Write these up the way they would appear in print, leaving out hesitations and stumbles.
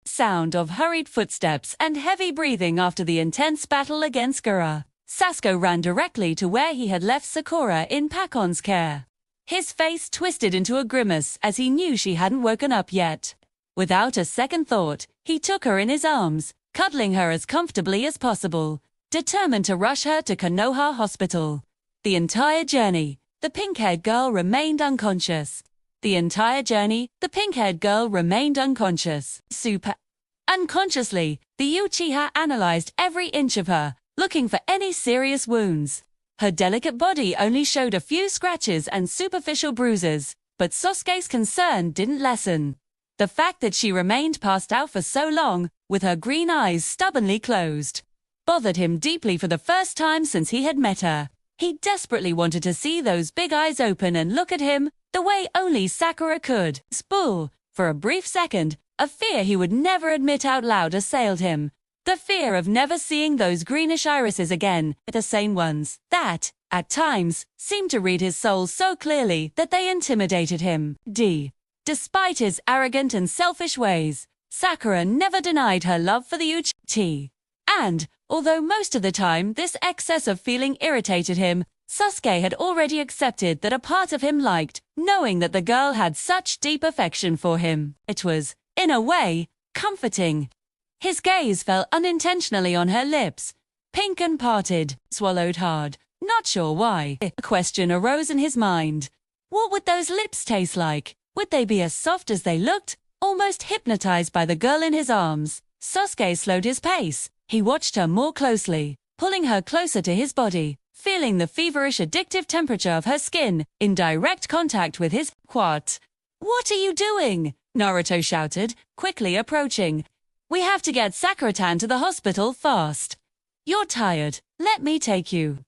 sound of hurried footsteps and heavy breathing after the intense battle against Gaara. Sasuke ran directly to where he had left Sakura in Pakun's care. His face twisted into a grimace as he knew she hadn't woken up yet. Without a second thought, he took her in his arms, cuddling her as comfortably as possible, determined to rush her to Konoha Hospital. The entire journey, the pink-haired girl remained unconscious. Unconsciously, the Uchiha analyzed every inch of her, looking for any serious wounds. Her delicate body only showed a few scratches and superficial bruises, but Sasuke's concern didn't lessen. The fact that she remained passed out for so long, with her green eyes stubbornly closed, bothered him deeply for the first time since he had met her. He desperately wanted to see those big eyes open and look at him the way only Sakura could. For a brief second, a fear he would never admit out loud assailed him. The fear of never seeing those greenish irises again, the same ones that, at times, seemed to read his soul so clearly that they intimidated him. Despite his arrogant and selfish ways, Sakura never denied her love for the Uchiha. And, although most of the time this excess of feeling irritated him, Sasuke had already accepted that a part of him liked knowing that the girl had such deep affection for him. It was, in a way, comforting. His gaze fell unintentionally on her lips, pink and parted, swallowed hard, not sure why. A question arose in his mind. What would those lips taste like? Would they be as soft as they looked? Almost hypnotized by the girl in his arms, Sasuke slowed his pace. He watched her more closely, pulling her closer to his body, feeling the feverish addictive temperature of her skin in direct contact with his. What are you doing? Naruto shouted, quickly approaching. We have to get Sakura-tan to the hospital fast. You're tired, let me take you.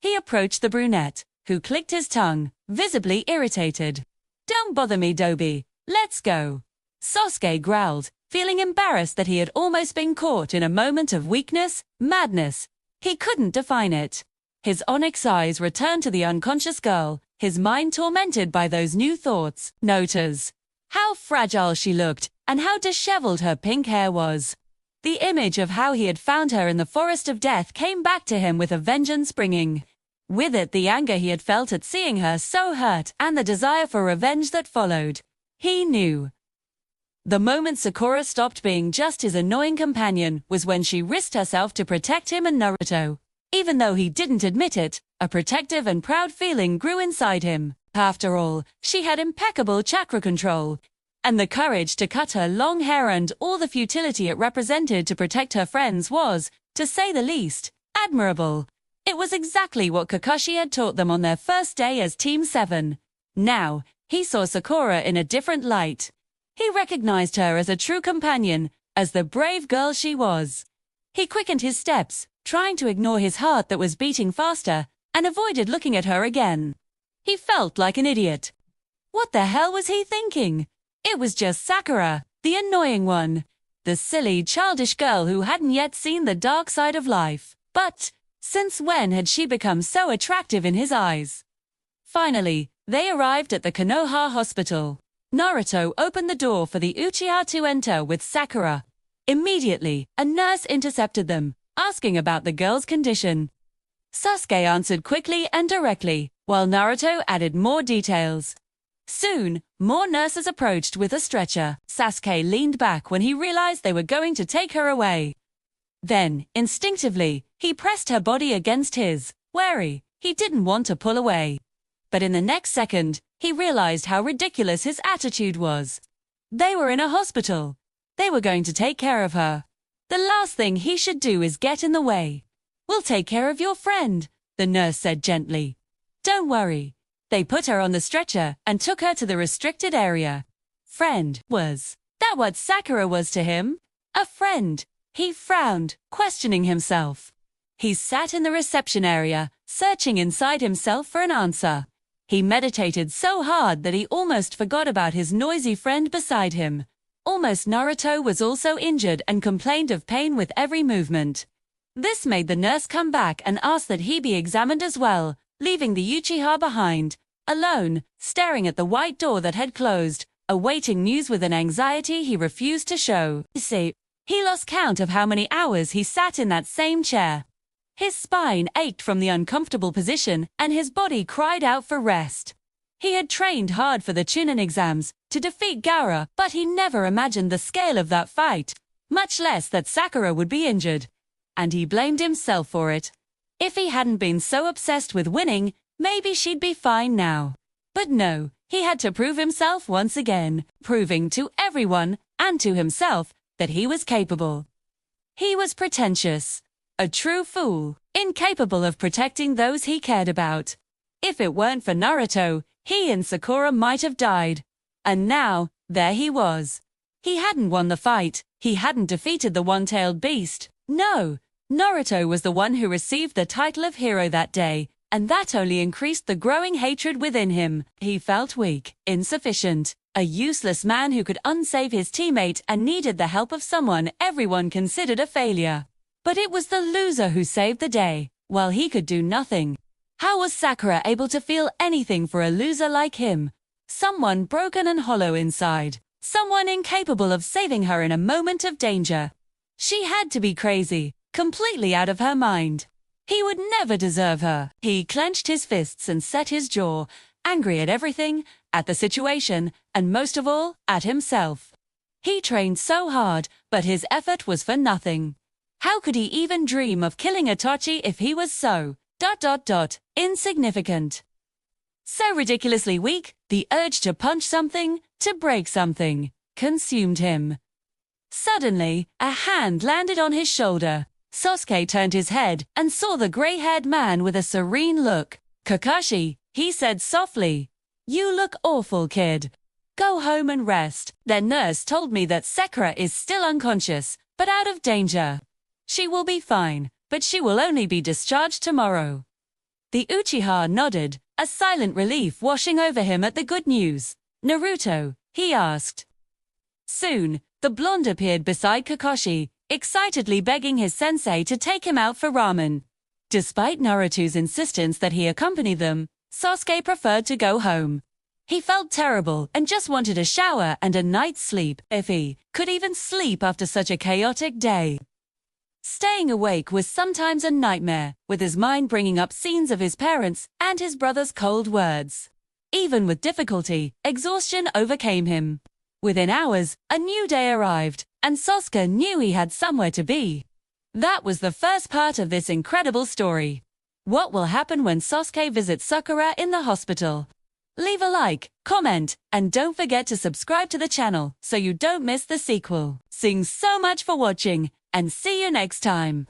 He approached the brunette, who clicked his tongue, visibly irritated. Don't bother me, Dobi, let's go. Sasuke growled, feeling embarrassed that he had almost been caught in a moment of weakness, madness. He couldn't define it. His onyx eyes returned to the unconscious girl, his mind tormented by those new thoughts. Notice how fragile she looked, and how disheveled her pink hair was. The image of how he had found her in the forest of death came back to him with a vengeance bringing. With it the anger he had felt at seeing her so hurt and the desire for revenge that followed. He knew. The moment Sakura stopped being just his annoying companion was when she risked herself to protect him and Naruto. Even though he didn't admit it, a protective and proud feeling grew inside him. After all, she had impeccable chakra control, and the courage to cut her long hair and all the futility it represented to protect her friends was, to say the least, admirable. It was exactly what Kakashi had taught them on their first day as Team 7. Now, he saw Sakura in a different light. He recognized her as a true companion, as the brave girl she was. He quickened his steps, trying to ignore his heart that was beating faster, and avoided looking at her again. He felt like an idiot. What the hell was he thinking? It was just Sakura, the annoying one. The silly, childish girl who hadn't yet seen the dark side of life. But since when had she become so attractive in his eyes? Finally, they arrived at the Konoha Hospital. Naruto opened the door for the Uchiha to enter with Sakura. Immediately, a nurse intercepted them, asking about the girl's condition. Sasuke answered quickly and directly, while Naruto added more details. Soon, more nurses approached with a stretcher. Sasuke leaned back when he realized they were going to take her away. Then, instinctively, he pressed her body against his, wary. He didn't want to pull away. But in the next second, he realized how ridiculous his attitude was. They were in a hospital. They were going to take care of her. The last thing he should do is get in the way. We'll take care of your friend, the nurse said gently. Don't worry. They put her on the stretcher and took her to the restricted area. Friend, was that what Sakura was to him? A friend. He frowned, questioning himself. He sat in the reception area, searching inside himself for an answer. He meditated so hard that he almost forgot about his noisy friend beside him. Almost Naruto was also injured and complained of pain with every movement. This made the nurse come back and ask that he be examined as well, leaving the Uchiha behind, alone, staring at the white door that had closed, awaiting news with an anxiety he refused to show. See, he lost count of how many hours he sat in that same chair. His spine ached from the uncomfortable position, and his body cried out for rest. He had trained hard for the Chunin exams to defeat Gaara, but he never imagined the scale of that fight, much less that Sakura would be injured. And he blamed himself for it. If he hadn't been so obsessed with winning, maybe she'd be fine now. But no, he had to prove himself once again, proving to everyone, and to himself, that he was capable. He was pretentious, a true fool, incapable of protecting those he cared about. If it weren't for Naruto, he and Sakura might have died. And now, there he was. He hadn't won the fight, he hadn't defeated the one-tailed beast. No, Naruto was the one who received the title of hero that day, and that only increased the growing hatred within him. He felt weak, insufficient, a useless man who could unsave his teammate and needed the help of someone everyone considered a failure. But it was the loser who saved the day, while he could do nothing. How was Sakura able to feel anything for a loser like him? Someone broken and hollow inside. Someone incapable of saving her in a moment of danger. She had to be crazy, completely out of her mind. He would never deserve her. He clenched his fists and set his jaw, angry at everything, at the situation, and most of all, at himself. He trained so hard, but his effort was for nothing. How could he even dream of killing Itachi if he was so, insignificant? So ridiculously weak, the urge to punch something, to break something, consumed him. Suddenly, a hand landed on his shoulder. Sasuke turned his head and saw the gray-haired man with a serene look. "Kakashi," he said softly. "You look awful, kid. Go home and rest. Their nurse told me that Sakura is still unconscious, but out of danger. She will be fine, but she will only be discharged tomorrow." The Uchiha nodded, a silent relief washing over him at the good news. "Naruto?" he asked. Soon, the blonde appeared beside Kakashi, excitedly begging his sensei to take him out for ramen. Despite Naruto's insistence that he accompany them, Sasuke preferred to go home. He felt terrible and just wanted a shower and a night's sleep, if he could even sleep after such a chaotic day. Staying awake was sometimes a nightmare, with his mind bringing up scenes of his parents and his brother's cold words. Even with difficulty, exhaustion overcame him. Within hours, a new day arrived, and Sasuke knew he had somewhere to be. That was the first part of this incredible story. What will happen when Sasuke visits Sakura in the hospital? Leave a like, comment, and don't forget to subscribe to the channel so you don't miss the sequel. Thanks so much for watching, and see you next time.